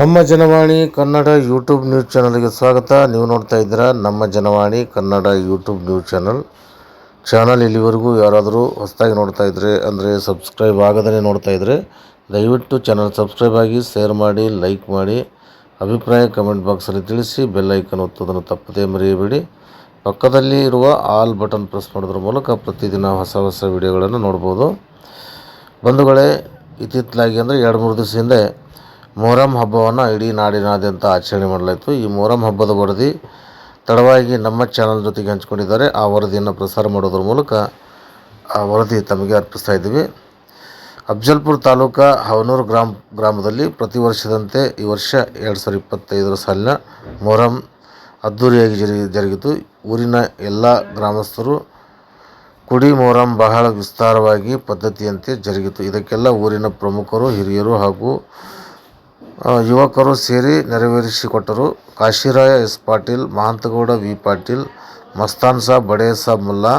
ನಮ್ಮ Janavani Kannada YouTube news ಚಾನಲ್ಗೆ ಸ್ವಾಗತ. ನೀವು ನೋಡ್ತಾ ಇದ್ದೀರಾ ನಮ್ಮ Janavani Kannada YouTube news channel. ಇಲ್ಲಿವರೆಗೂ ಯಾರಾದರೂ ಹೊಸದಾಗಿ ನೋಡ್ತಾ ಇದ್ದರೆ ಅಂದರೆ ಸಬ್ಸ್ಕ್ರೈಬ್ ಆಗದೇ ನೋಡ್ತಾ ಇದ್ದರೆ ದಯವಿಟ್ಟು ಚಾನಲ್ ಸಬ್ಸ್ಕ್ರೈಬ್ ಆಗಿ, ಶೇರ್ ಮಾಡಿ, ಲೈಕ್ ಮಾಡಿ, ಅಭಿಪ್ರಾಯ ಕಮೆಂಟ್ ಬಾಕ್ಸಲ್ಲಿ ತಿಳಿಸಿ, ಬೆಲ್ ಐಕನ್ ಒತ್ತೋದನ್ನು ತಪ್ಪದೇ ಮರೆಯಬೇಡಿ. ಪಕ್ಕದಲ್ಲಿ ಇರುವ ಆಲ್ ಬಟನ್ ಪ್ರೆಸ್ ಮಾಡೋದ್ರ ಮೂಲಕ ಪ್ರತಿದಿನ ಹೊಸ ವಿಡಿಯೋಗಳನ್ನು ನೋಡ್ಬೋದು. ಬಂಧುಗಳೇ, ಇತ್ತಿತ್ತಲಾಗಿ ಅಂದರೆ 2-3 ದಿವಸ ಹಿಂದೆ ಮೊಹರಂ ಹಬ್ಬವನ್ನು ಇಡೀ ನಾಡಿನಾದ್ಯಂತ ಆಚರಣೆ ಮಾಡಲಾಯಿತು. ಈ ಮೊಹರಂ ಹಬ್ಬದ ವರದಿ ತಡವಾಗಿ ನಮ್ಮ ಚಾನಲ್ ಜೊತೆಗೆ ಹಂಚಿಕೊಂಡಿದ್ದಾರೆ. ಆ ವರದಿಯನ್ನು ಪ್ರಸಾರ ಮಾಡೋದ್ರ ಮೂಲಕ ಆ ವರದಿ ತಮಗೆ ಅರ್ಪಿಸ್ತಾ ಇದ್ದೀವಿ. ಅಫ್ಜಲ್ಪುರ ತಾಲೂಕಾ ಹವನೂರು ಗ್ರಾಮದಲ್ಲಿ ಪ್ರತಿ ವರ್ಷದಂತೆ ಈ ವರ್ಷ 2025 ಸಾಲಿನ ಮೊಹರಂ ಅದ್ದೂರಿಯಾಗಿ ಜರುಗಿತು. ಊರಿನ ಎಲ್ಲ ಗ್ರಾಮಸ್ಥರು ಕುಡಿ ಮೊಹರಂ ಬಹಳ ವಿಸ್ತಾರವಾಗಿ ಪದ್ಧತಿಯಂತೆ ಜರುಗಿತು. ಇದಕ್ಕೆಲ್ಲ ಊರಿನ ಪ್ರಮುಖರು, ಹಿರಿಯರು ಹಾಗೂ ಯುವಕರು ಸೇರಿ ನೆರವೇರಿಸಿಕೊಟ್ಟರು. ಕಾಶಿರಾಯ ಎಸ್ ಪಾಟೀಲ್, ಮಹಂತಗೌಡ ವಿ ಪಾಟೀಲ್, ಮಸ್ತಾನ್ ಸಾಬ್, ಬಡೇ ಸಾಬ್ ಮುಲ್ಲಾ,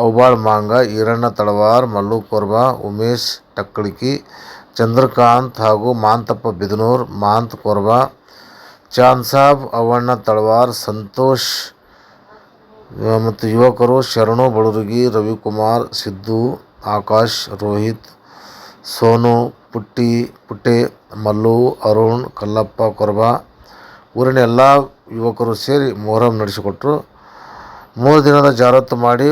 ಔಬಾಳ್ ಮಾಂಗ, ಈರಣ್ಣ ತಳವಾರ್, ಮಲ್ಲು ಕೋರ್ಬಾ, ಉಮೇಶ್ ಟಕ್ಕಳಿಕಿ, ಚಂದ್ರಕಾಂತ್ ಹಾಗೂ ಮಾಂತಪ್ಪ ಬಿದನೂರ್, ಮಾಂತ್ ಕೋರ್ಬಾ, ಚಾಂದ್ ಸಾಬ್, ಅವ್ವಣ್ಣ ತಳವಾರ್, ಸಂತೋಷ್ ಮತ್ತು ಯುವಕರು ಶರಣು ಬಳುರಗಿ, ರವಿಕುಮಾರ್, ಸಿದ್ದು, ಆಕಾಶ್, ರೋಹಿತ್, ಸೋನು, ಪುಟ್ಟೆ, ಮಲ್ಲು, ಅರುಣ್, ಕಲ್ಲಪ್ಪ ಕೊರ್ಬಾ, ಊರಿನ ಎಲ್ಲ ಯುವಕರು ಸೇರಿ ಮೊಹರಂ ನಡೆಸಿಕೊಟ್ಟರು. 3 ದಿನದ ಜಾರತ್ತು ಮಾಡಿ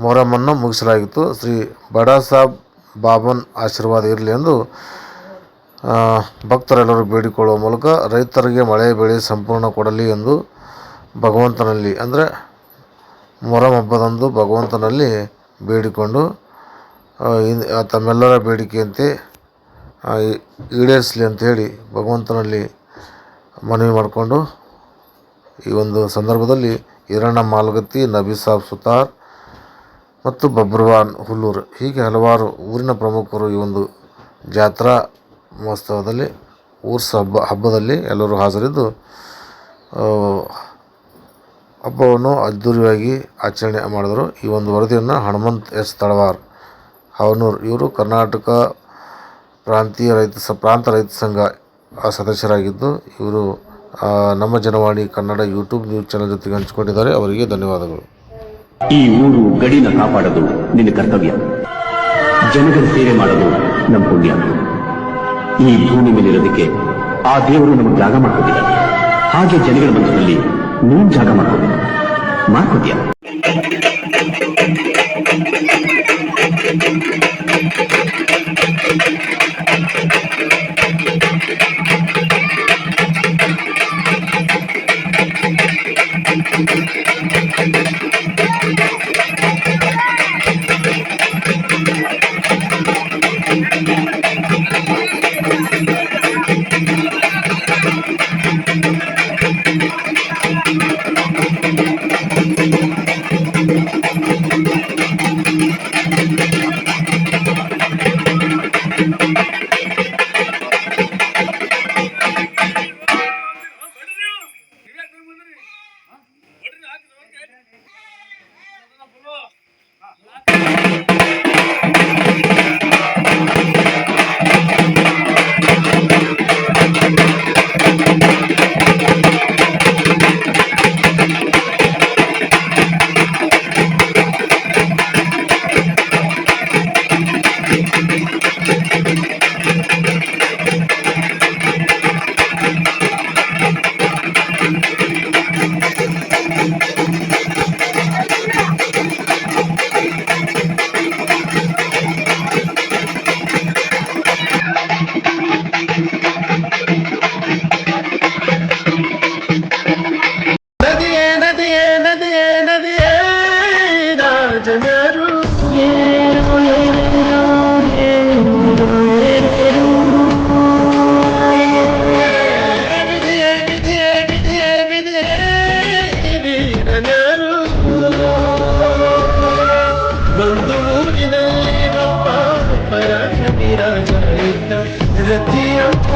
ಮೊಹರಮನ್ನು ಮುಗಿಸಲಾಗಿತ್ತು. ಶ್ರೀ ಬಡಾ ಸಾಬ್ ಬಾಬನ್ ಆಶೀರ್ವಾದ ಇರಲಿ ಎಂದು ಭಕ್ತರೆಲ್ಲರೂ ಬೇಡಿಕೊಳ್ಳುವ ಮೂಲಕ ರೈತರಿಗೆ ಮಳೆ ಬೆಳೆ ಸಂಪೂರ್ಣ ಕೊಡಲಿ ಎಂದು ಭಗವಂತನಲ್ಲಿ ಅಂದರೆ ಮೊಹರಂ ಹಬ್ಬದಂದು ಭಗವಂತನಲ್ಲಿ ಬೇಡಿಕೊಂಡು ತಮ್ಮೆಲ್ಲರ ಬೇಡಿಕೆಯಂತೆ ಈಡೇರಿಸಲಿ ಅಂಥೇಳಿ ಭಗವಂತನಲ್ಲಿ ಮನವಿ ಮಾಡಿಕೊಂಡು ಈ ಒಂದು ಸಂದರ್ಭದಲ್ಲಿ ಈರಣ್ಣ ಮಾಲ್ಗತ್ತಿ, ನಬಿ ಸಾಬ್ ಸುತಾರ್ ಮತ್ತು ಬಬ್ರವಾನ್ ಹುಲ್ಲೂರು ಹೀಗೆ ಹಲವಾರು ಊರಿನ ಪ್ರಮುಖರು ಈ ಒಂದು ಜಾತ್ರಾ ಮಹೋತ್ಸವದಲ್ಲಿ ಹಬ್ಬದಲ್ಲಿ ಎಲ್ಲರೂ ಹಾಜರಿದ್ದು ಹಬ್ಬವನ್ನು ಅದ್ದೂರಿಯಾಗಿ ಆಚರಣೆ ಮಾಡಿದರು. ಈ ಒಂದು ವರದಿಯನ್ನು ಹನುಮಂತ್ ಎಸ್ ತಳವಾರ್ ಹವನೂರು ಇವರು ಕರ್ನಾಟಕ ಪ್ರಾಂತ ರೈತ ಸಂಘ ಸದಸ್ಯರಾಗಿದ್ದು ಇವರು ನಮ್ಮ Janavani Kannada YouTube news channel ಜೊತೆಗೆ ಹಂಚಿಕೊಂಡಿದ್ದಾರೆ. ಅವರಿಗೆ ಧನ್ಯವಾದಗಳು. ಈ ಊರು ಗಡಿನ ಕಾಪಾಡೋದು ನಿನ್ನ ಕರ್ತವ್ಯ, ಜನಗಳ ಸೇವೆ ಮಾಡೋದು ನಮ್ಮ ಪುಣ್ಯ. ಈ ಭೂಮಿ ಮೇಲಿರೋದಕ್ಕೆ ಆ ದೇವರು ನಮಗೆ ಜಾಗ ಮಾಡ್ಕೊಟ್ಟಿದ್ದಾರೆ. ಹಾಗೆ ಜನಗಳ ಮನಸ್ಸಿನಲ್ಲಿ ನೀನ್ ಜಾಗ ಮಾಡ್ಕೊತೀಯ.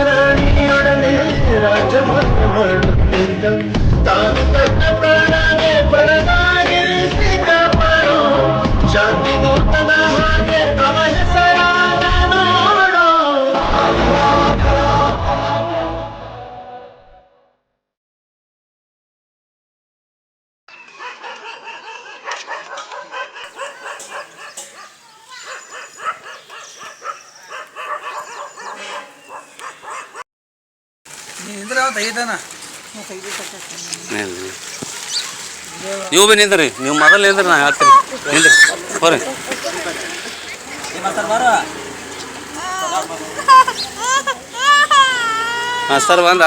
ರಾಣಿಯೊಡನೆ ರಾಜಭಾಗ ಮಾಡುತ್ತಿದ್ದ ತಾನು ತನ್ನ ಪ್ರಾಣವೇ ಪರದಾಗಿರಿಸಿ ಕಾಪಾಡೋ ಶಾಂತಿ ದೂತನ ಹಾಗೆ ಅವನ ಸರಾದ ನೋಡೋ. ನೀವು ಬಿ ನಿಂದ್ರಿ, ನೀವು ಮೊದಲು ನಿಂದ್ರಿ, ನಾ ಹೇಳ್ತೀನಿ ನಿಂದ್ರಿ ಬರ್ರಿ. ಹಾಂ ಸರ್ ಬಂದ